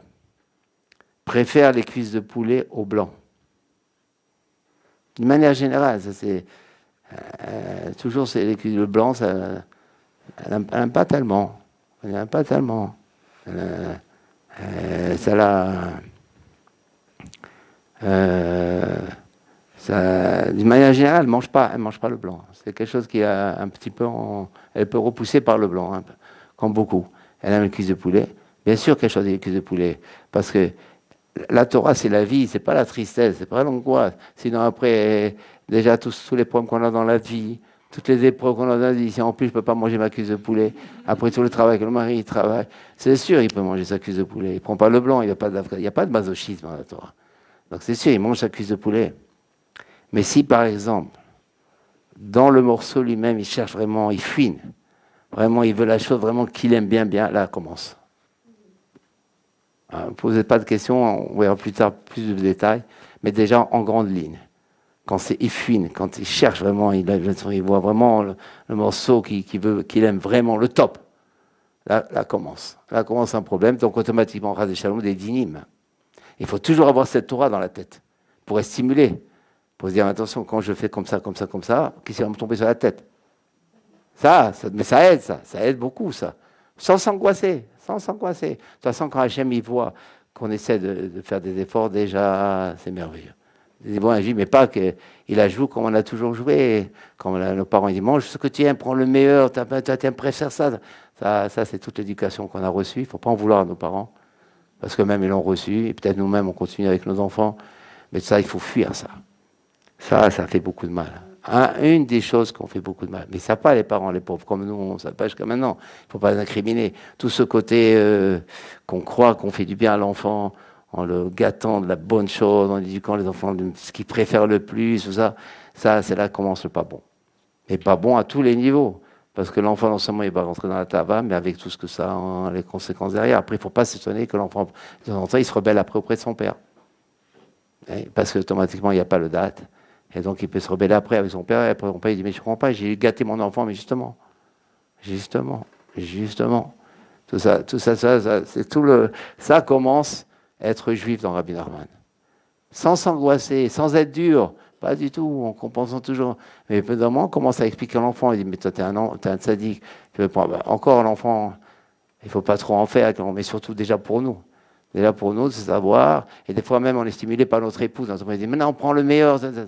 préfère les cuisses de poulet au blanc, d'une manière générale, ça c'est... toujours, c'est les cuisses de blanc, ça... Elle n'aime pas tellement. Elle n'aime pas tellement. Ça la... d'une manière générale, elle ne mange pas le blanc. C'est quelque chose qui est un petit peu... Elle peut repousser par le blanc, comme beaucoup. Elle aime les cuisses de poulet. Bien sûr qu'elle choisit les cuisses de poulet. Parce que la Torah, c'est la vie, c'est pas la tristesse, c'est pas l'angoisse. Sinon, après, déjà, tous les problèmes qu'on a dans la vie, toutes les épreuves qu'on a dans la vie, si en plus, je peux pas manger ma cuisse de poulet, après tout le travail que le mari il travaille, c'est sûr, il peut manger sa cuisse de poulet. Il prend pas le blanc, il n'y a pas de masochisme dans la Torah. Donc c'est sûr, il mange sa cuisse de poulet. Mais si par exemple, dans le morceau lui-même, il cherche vraiment, il fouine, vraiment, il veut la chose vraiment qu'il aime bien, bien, là, commence. Ne posez pas de questions, on verra plus tard plus de détails, mais déjà en grande ligne. Quand il fouine, quand il cherche vraiment, il voit vraiment le morceau qu'il aime vraiment, le top. Là commence. Là commence un problème, donc automatiquement, Ras Shalom, des dynimes. Il faut toujours avoir cette Torah dans la tête pour être stimulé. Pour se dire, attention, quand je fais comme ça, qu'est-ce qui va me tomber sur la tête? Mais ça aide beaucoup, ça. Sans s'angoisser. De toute façon, quand Hachem, il voit qu'on essaie de faire des efforts, déjà, c'est merveilleux. Il dit, bon, mais pas qu'il a joué comme on a toujours joué. Comme nos parents ils disent, mange ce que tu aimes, prends le meilleur, tu préfères ça. Ça, c'est toute l'éducation qu'on a reçue. Il ne faut pas en vouloir à nos parents. Parce que même ils l'ont reçu, et peut-être nous-mêmes, on continue avec nos enfants. Mais ça, il faut fuir ça. Ça fait beaucoup de mal. Une des choses qu'on fait beaucoup de mal. Mais ça pas les parents, les pauvres, comme nous, on ne sait pas jusqu'à maintenant. Il ne faut pas les incriminer. Tout ce côté qu'on croit qu'on fait du bien à l'enfant, en le gâtant de la bonne chose, en éduquant les enfants de ce qu'ils préfèrent le plus, tout ça, c'est là que commence le pas bon. Et pas bon à tous les niveaux. Parce que l'enfant, non seulement il va rentrer dans la tabac, mais avec tout ce que ça a, les conséquences derrière. Après, il ne faut pas s'étonner que l'enfant, il se rebelle après auprès de son père. Parce qu'automatiquement, il n'y a pas le date. Et donc, il peut se rebeller après avec son père. Et après, son père, il dit, mais je ne comprends pas, j'ai gâté mon enfant. Mais justement. Tout ça, c'est tout le... Ça commence à être juif dans Rabbi Nachman. Sans s'angoisser, sans être dur. Pas du tout, en compensant toujours. Mais peu d'un moment, on commence à expliquer à l'enfant. Il dit, mais toi, t'es un tzaddik. Encore, l'enfant, il ne faut pas trop en faire, mais surtout déjà pour nous. Déjà pour nous, c'est savoir. Et des fois même, on est stimulé par notre épouse. On dit, maintenant, on prend le meilleur. Il ne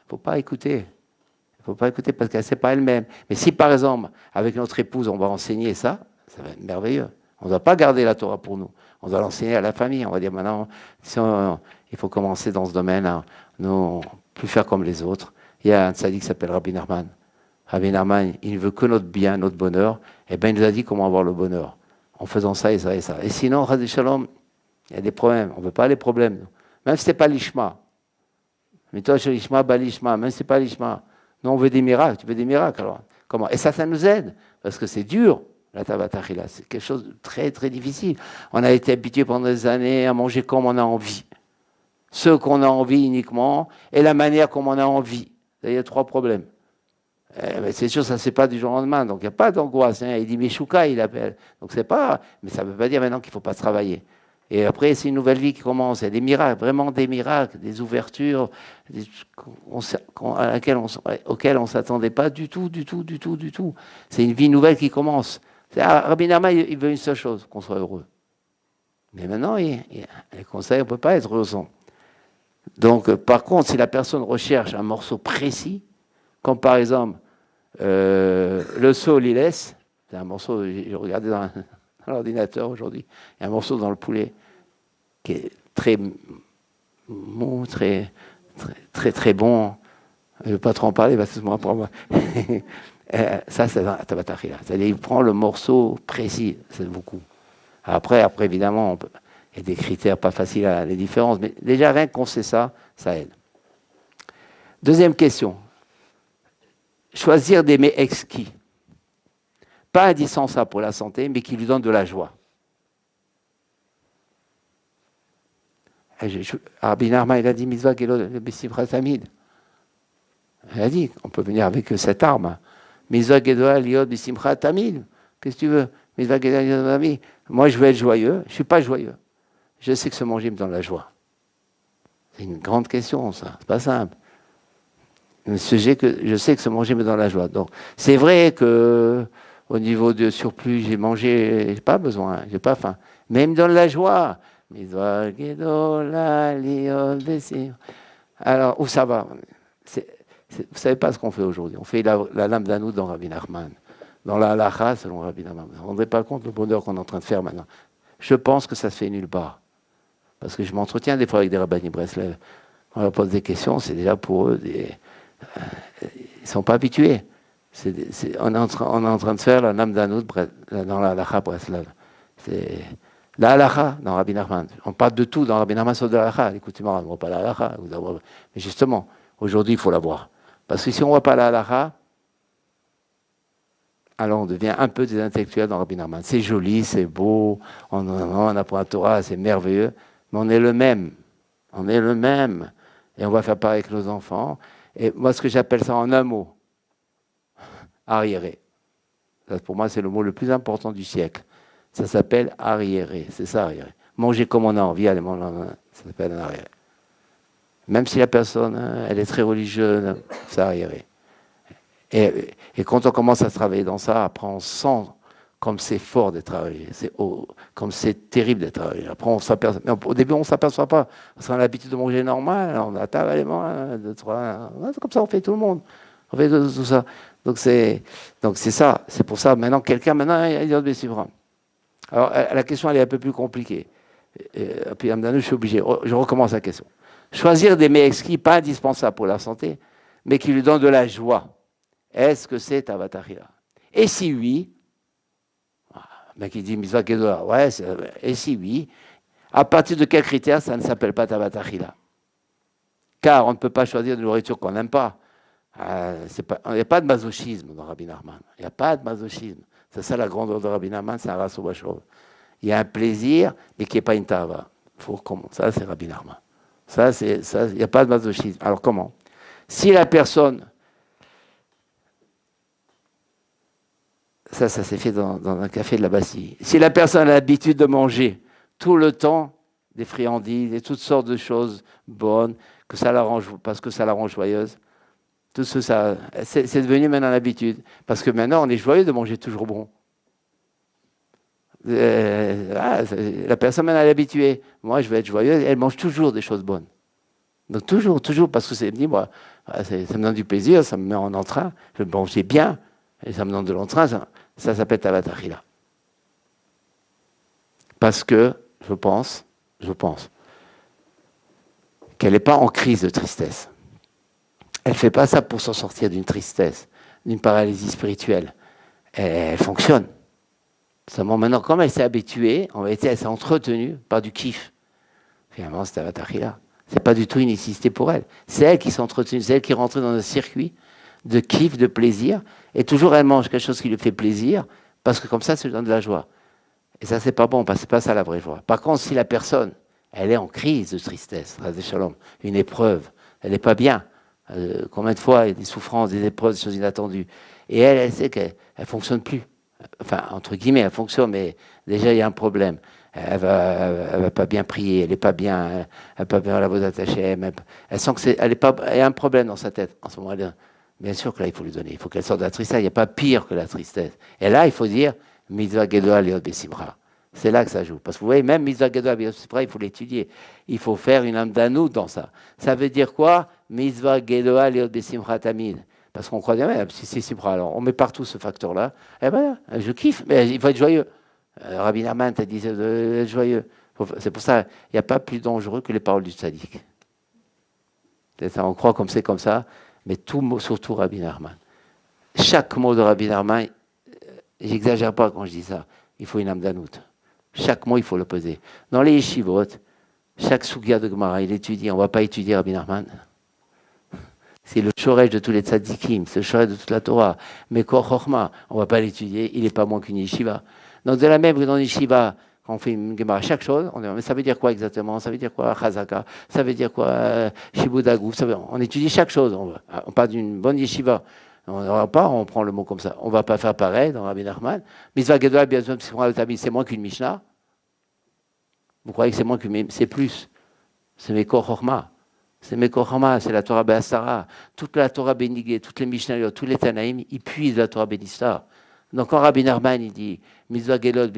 faut pas écouter. Il ne faut pas écouter parce qu'elle ne sait pas elle-même. Mais si, par exemple, avec notre épouse, on va enseigner ça va être merveilleux. On ne doit pas garder la Torah pour nous. On doit l'enseigner à la famille. On va dire, maintenant, il faut commencer dans ce domaine. Nous, plus faire comme les autres. Il y a un tzaddik qui s'appelle Rabbi Nachman. Rabbi Nachman, il ne veut que notre bien, notre bonheur. Et bien, il nous a dit comment avoir le bonheur. En faisant ça et ça et ça. Et sinon, Ras Shalom, il y a des problèmes. On ne veut pas les problèmes. Même si ce n'est pas l'ishma. Mais toi, chez l'ishma, l'ishma. Même si ce n'est pas l'ishma. Nous, on veut des miracles. Tu veux des miracles alors. Comment? Et ça nous aide. Parce que c'est dur, la tabatachila. C'est quelque chose de très, très difficile. On a été habitué pendant des années à manger comme on a envie. Ce qu'on a envie uniquement et la manière comme on a envie. Il y a 3 problèmes. C'est sûr, ça ne se fait pas du jour au lendemain, donc il n'y a pas d'angoisse. Il dit Meshuka, il appelle. Donc c'est pas, mais ça ne veut pas dire maintenant qu'il ne faut pas travailler. Et après, c'est une nouvelle vie qui commence. Il y a des miracles, vraiment des miracles, des ouvertures auxquelles on ne s'attendait pas du tout. C'est une vie nouvelle qui commence. Rabbi Nachman, il veut une seule chose, qu'on soit heureux. Mais maintenant, les conseils, on ne peut pas être heureux. Donc, par contre, si la personne recherche un morceau précis, comme par exemple le saut Liles, c'est un morceau, j'ai regardé dans l'ordinateur aujourd'hui, il y a un morceau dans le poulet qui est très mou, très bon. Je ne vais pas trop en parler parce que c'est moi pour moi. Ça, c'est dans la tabatachila. C'est-à-dire, il prend le morceau précis, c'est beaucoup. Après évidemment, il y a des critères pas faciles à les différences, mais déjà, rien qu'on sait ça, ça aide. Deuxième question. Choisir des mets exquis. Pas indispensables pour la santé, mais qui lui donnent de la joie. Rabbi Nachman, il a dit Mitzvah Gelot B'Simchat Tamid. Il a dit on peut venir avec cette arme. Mitzvah Gelot Liot B'Simchat Tamid. Qu'est-ce que tu veux? Mitzvah Gelot Liot B'Simchat. Moi, je veux être joyeux. Je ne suis pas joyeux. Je sais que ce manger me donne la joie. C'est une grande question, ça. C'est pas simple. Un sujet que je sais que ce manger me donne la joie. Donc, c'est vrai que au niveau de surplus, j'ai mangé, j'ai pas besoin, j'ai pas faim. Mais il me donne la joie. Alors, où ça va? Vous savez pas ce qu'on fait aujourd'hui. On fait la lame d'Anout dans Rabbi Nachman. Dans la halacha, selon Rabbi Nachman. Vous ne vous rendez pas compte le bonheur qu'on est en train de faire maintenant. Je pense que ça se fait nulle part. Parce que je m'entretiens des fois avec des rabbins Breslev. On leur pose des questions, c'est déjà pour eux ils ne sont pas habitués. On est en train de faire la lame d'Anout dans la halacha Breslev. La halakha dans Rabbi Nachman. On parle de tout dans Rabbi Nachman sur de la halakha. Écoutez-moi, on ne voit pas la halakha. Mais justement, aujourd'hui, il faut la voir. Parce que si on ne voit pas la halakha, alors on devient un peu des intellectuels dans Rabbi Nachman. C'est joli, c'est beau, on apprend la Torah, c'est merveilleux, mais on est le même. On est le même. Et on va faire pareil avec nos enfants. Et moi, ce que j'appelle ça en un mot, arriéré. Ça, pour moi, c'est le mot le plus important du siècle. Ça s'appelle arriéré. C'est ça, arriéré. Manger comme on a envie, aller manger, ça s'appelle un arriéré. Même si la personne, elle est très religieuse, c'est arriéré. Et quand on commence à travailler dans ça, après on sent comme c'est fort d'être arriéré, comme c'est terrible d'être arriéré. Après on s'aperçoit, mais au début on ne s'aperçoit pas, parce qu'on a l'habitude de manger normal, on a table, allez, deux, trois, c'est comme ça on fait tout le monde, on fait tout ça. Donc c'est ça, c'est pour ça, maintenant quelqu'un, il y a des Sivra. Alors la question elle est un peu plus compliquée. Et puis je suis obligé, je recommence la question. Choisir des mets exquis, pas indispensables pour la santé, mais qui lui donnent de la joie. Est-ce que c'est Tavatachila? Et si oui, le mec il dit Mitzvah Gedola, ouais, et si oui, à partir de quels critères ça ne s'appelle pas Tavatachila? Car on ne peut pas choisir de nourriture qu'on n'aime pas. Il n'y a pas de masochisme dans Rabbi Nachman. Il n'y a pas de masochisme. C'est ça la grandeur de Rabbi Nachman, c'est un rasso bachov. Il y a un plaisir, mais qui n'est pas une tava. Ça, c'est Rabbi Nachman. Ça, il n'y a pas de masochisme. Alors comment? Si la personne, ça s'est fait dans un café de la Bastille. Si la personne a l'habitude de manger tout le temps des friandises et toutes sortes de choses bonnes, que ça l'arrange, parce que ça la rend joyeuse, tout ça, c'est devenu maintenant l'habitude. Parce que maintenant, on est joyeux de manger toujours bon. La personne maintenant est habituée. Moi, je vais être joyeuse. Elle mange toujours des choses bonnes. Donc toujours, parce que c'est dit, moi, ça me donne du plaisir, ça me met en entrain. Je vais manger bien, et ça me donne de l'entrain. Ça s'appelle Tavatachila. Parce que je pense qu'elle n'est pas en crise de tristesse. Elle ne fait pas ça pour s'en sortir d'une tristesse, d'une paralysie spirituelle. Elle fonctionne. Seulement maintenant, comme elle s'est habituée, elle s'est entretenue par du kiff. Finalement, c'est Tavatachila. C'est pas du tout une nécessité pour elle. C'est elle qui s'est entretenue, c'est elle qui est rentrée dans un circuit de kiff, de plaisir. Et toujours, elle mange quelque chose qui lui fait plaisir, parce que comme ça lui donne de la joie. Et ça, c'est pas bon, parce que c'est pas ça la vraie joie. Par contre, si la personne, elle est en crise de tristesse, une épreuve, elle n'est pas bien. Combien de fois il y a des souffrances, des épreuves, des choses inattendues. Et elle sait qu'elle ne fonctionne plus. Enfin, entre guillemets, elle fonctionne, mais déjà, il y a un problème. Elle va pas bien prier, elle n'est pas bien, elle va pas bien la voix attachée. Elle sent qu'elle y a un problème dans sa tête en ce moment-là. Bien sûr que là, il faut lui donner. Il faut qu'elle sorte de la tristesse. Il n'y a pas pire que la tristesse. Et là, il faut dire Mitzvah Gedola Liot Besimra. C'est là que ça joue. Parce que vous voyez, même Mitzvah Gedola Liot Besimra, il faut l'étudier. Il faut faire une âme d'anout dans ça. Ça veut dire quoi? Mitzvah Gedola Liot Besimra Tamid. Parce qu'on croit bien, si c'est Simra, alors on met partout ce facteur-là. Eh ben, je kiffe, mais il faut être joyeux. Rabbi Nachman t'a dit d'être joyeux. C'est pour ça, il n'y a pas plus dangereux que les paroles du tzaddik. On croit comme c'est comme ça, mais tout mot, surtout Rabbi Nachman. Chaque mot de Rabbi Nachman, j'exagère pas quand je dis ça, il faut une âme d'anout. Chaque mot, il faut le peser. Dans les yeshivot, chaque sugya de Gemara, il étudie. On ne va pas étudier Rabbi Nachman. C'est le shoresh de tous les tzaddikim, c'est le shoresh de toute la Torah. Mais Kor Chochma, on ne va pas l'étudier, il n'est pas moins qu'une yeshiva. Donc de la même que dans une yeshiva, quand on fait une Gemara, chaque chose, mais ça veut dire quoi exactement? Ça veut dire quoi Chazaka? Ça veut dire quoi Shibudagou? On étudie chaque chose. On parle d'une bonne yeshiva. On prend le mot comme ça. On ne va pas faire pareil dans Rabbi Nachman. Mitzvah Gedola, bien sûr, c'est moins qu'une Mishnah. Vous croyez que c'est moins qu'une... C'est plus. C'est Mekor Chochma. C'est Mekor Chochma, c'est la Torah Be'asara. Toute la Torah Benigé, toutes les Mishnayot, tous les Tanaïm, ils puisent la Torah Benistar. Donc quand Rabbi Nachman, il dit Mitzvah Gedola,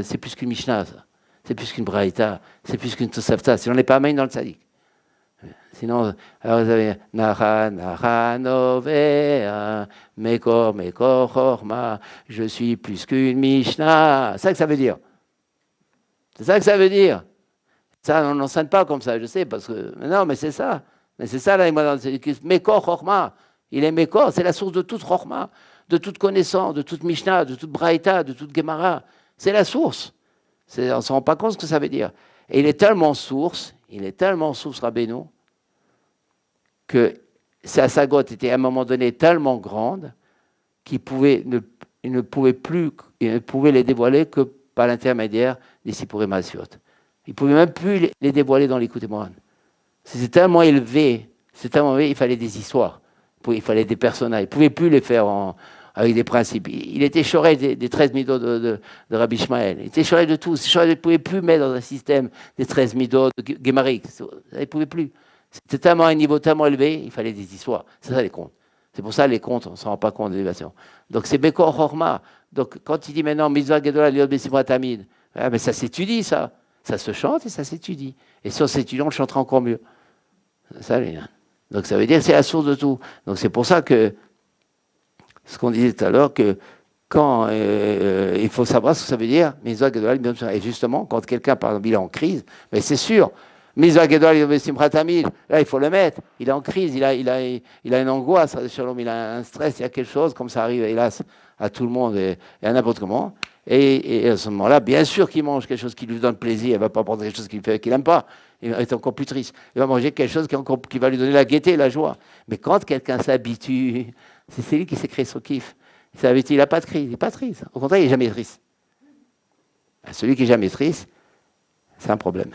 c'est plus qu'une Mishnah, ça. C'est plus qu'une Braïta, c'est plus qu'une Tosafta. Sinon, on n'est pas à main dans le Tzadik. Sinon, alors vous avez Nacha, Novea, Mekor, Chochma, je suis plus qu'une Mishnah. C'est ça que ça veut dire. C'est ça que ça veut dire. Ça, on n'enseigne pas comme ça, je sais, parce que. Non, mais c'est ça. Mais c'est ça, là, Mekor, Chochma. Il est Mekor, c'est la source de toute Chochma, de toute connaissance, de toute Mishnah, de toute Braïta, de toute Gemara. C'est la source. On ne se rend pas compte ce que ça veut dire. Et il est tellement source, Rabbeinu, que sa sagote était à un moment donné tellement grande qu'il ne pouvait les dévoiler que par l'intermédiaire des Sipurim Asiot. Il ne pouvait même plus les dévoiler dans l'Écoute Moran. C'était tellement élevé, il fallait des histoires, il fallait des personnages. Il ne pouvait plus les faire avec des principes. Il était choré des 13 midot de Rabbi Ishmael. Il était choré de tout. Il ne pouvait plus mettre dans un système des 13 midot de Guémaric. Il ne pouvait plus. C'était tellement un niveau tellement élevé, il fallait des histoires. C'est ça les contes. C'est pour ça les contes, on ne s'en rend pas compte de l'élévation. Donc c'est Bekor Chorma. Donc quand il dit maintenant Mitzvah Gedola Liot Besimrat Tamid, mais ça s'étudie ça. Ça se chante et ça s'étudie. Et si on s'étudie, on le chantera encore mieux. Ça, donc ça veut dire que c'est la source de tout. Donc c'est pour ça que ce qu'on disait tout à l'heure, que quand il faut savoir ce que ça veut dire, et justement, quand quelqu'un, par exemple, il est en crise, mais c'est sûr, là, il faut le mettre. Il est en crise, il a une angoisse, il a un stress, il y a quelque chose, comme ça arrive, hélas, à tout le monde et à n'importe comment. Et à ce moment-là, bien sûr qu'il mange quelque chose qui lui donne plaisir, il ne va pas prendre quelque chose qu'il n'aime pas, il va être encore plus triste. Il va manger quelque chose qui va lui donner la gaieté, la joie. Mais quand quelqu'un s'habitue, c'est lui qui s'est créé son kiff. Il s'habitue, il n'a pas de crise, il n'est pas triste. Au contraire, il n'est jamais triste. Celui qui n'est jamais triste, c'est un problème.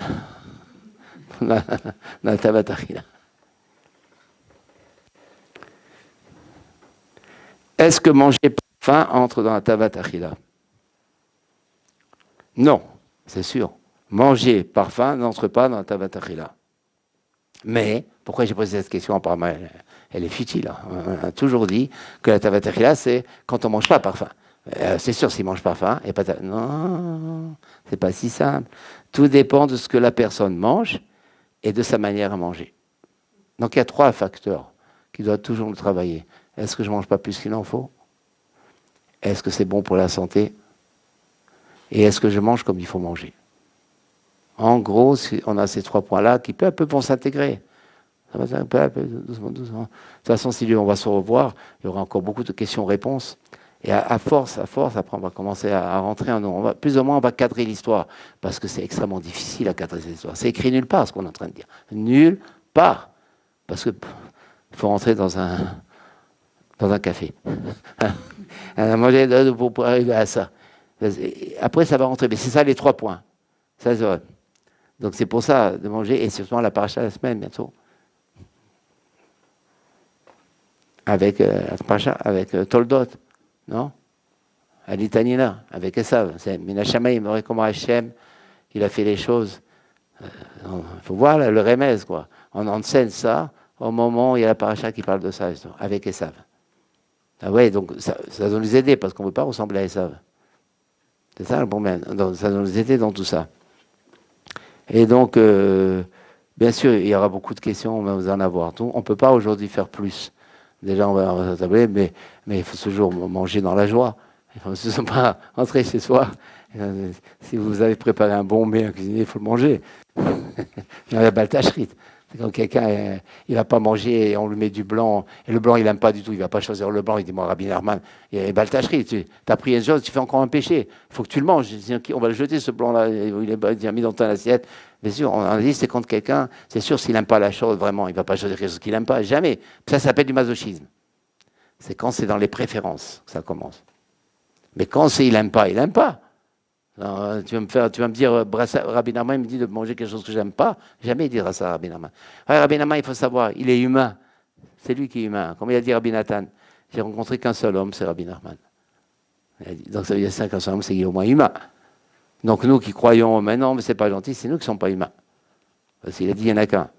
Dans le Tavatachila. Est-ce que manger par faim entre dans la Tavatachila? Non, c'est sûr. Manger par faim n'entre pas dans la Tavatachila. Mais, pourquoi j'ai posé cette question? Apparemment, elle est futile. On a toujours dit que la Tavatachila, c'est quand on ne mange pas par faim. C'est sûr, s'il ne mange pas faim, et pas non, c'est pas si simple. Tout dépend de ce que la personne mange et de sa manière à manger. Donc il y a 3 facteurs qui doivent toujours nous travailler. Est-ce que je ne mange pas plus qu'il en faut? Est-ce que c'est bon pour la santé? Et est-ce que je mange comme il faut manger? En gros, on a ces 3 points-là qui peu à peu vont s'intégrer. Ça va peu à peu, doucement, doucement. De toute façon, si on va se revoir, il y aura encore beaucoup de questions-réponses. Et à force, après, on va commencer à rentrer plus ou moins, on va cadrer l'histoire. Parce que c'est extrêmement difficile à cadrer cette histoire. C'est écrit nulle part, ce qu'on est en train de dire. Nulle part. Parce qu'il faut rentrer dans un café. Pour arriver à ça. Après, ça va rentrer. Mais c'est ça les 3 points. Ça, donc c'est pour ça de manger, et surtout la paracha la semaine bientôt. Avec Toldot. Non? À l'Itanina, avec Esav. C'est Minashamaïm, comment Hachem, il a fait les choses. Il faut voir le remez, quoi. On enseigne ça au moment où il y a la paracha qui parle de ça, avec Esav. Ah ouais, donc ça doit nous aider, parce qu'on ne veut pas ressembler à Esav. C'est ça le problème. Donc ça doit nous aider dans tout ça. Et donc, bien sûr, il y aura beaucoup de questions, on va vous en avoir. Donc, on ne peut pas aujourd'hui faire plus. Déjà, on va s'attabler, mais il faut toujours manger dans la joie. Il ne faut pas rentrer chez soi. Si vous avez préparé un bon mets à cuisiner, il faut le manger. Il y a la baltachrit. Quand quelqu'un il ne va pas manger et on lui met du blanc, et le blanc il n'aime pas du tout, il ne va pas choisir le blanc, il dit moi Rabbi Nachman, il y a baltachrit, tu as pris une chose, tu fais encore un péché, il faut que tu le manges, on va le jeter ce blanc-là, il est mis dans ton assiette. Bien sûr, on a dit c'est quand quelqu'un, c'est sûr s'il n'aime pas la chose vraiment, il ne va pas choisir quelque chose qu'il n'aime pas, jamais. Ça s'appelle du masochisme. C'est quand c'est dans les préférences que ça commence. Mais quand c'est il n'aime pas, il n'aime pas. Alors, tu vas me dire, Rabbi Nachman me dit de manger quelque chose que j'aime pas. Jamais il dira ça, Rabbi Nachman. Ouais, Rabbi Nachman, il faut savoir, il est humain. C'est lui qui est humain. Comme il a dit Rabbi Nathan, j'ai rencontré qu'un seul homme, c'est Rabbi Nachman. Donc ça veut dire qu'un seul homme, c'est qu'il est au moins humain. Donc nous qui croyons, mais non, mais c'est pas gentil, c'est nous qui ne sommes pas humains. Parce qu'il a dit, il n'y en a qu'un.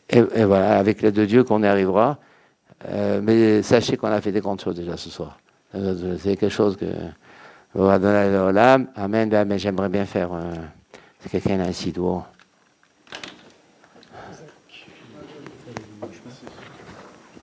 Et voilà, avec l'aide de Dieu qu'on y arrivera. Mais sachez qu'on a fait des grandes choses déjà ce soir. C'est quelque chose que on va donner à l'âme. Amen, mais j'aimerais bien faire. C'est quelqu'un a un sidour.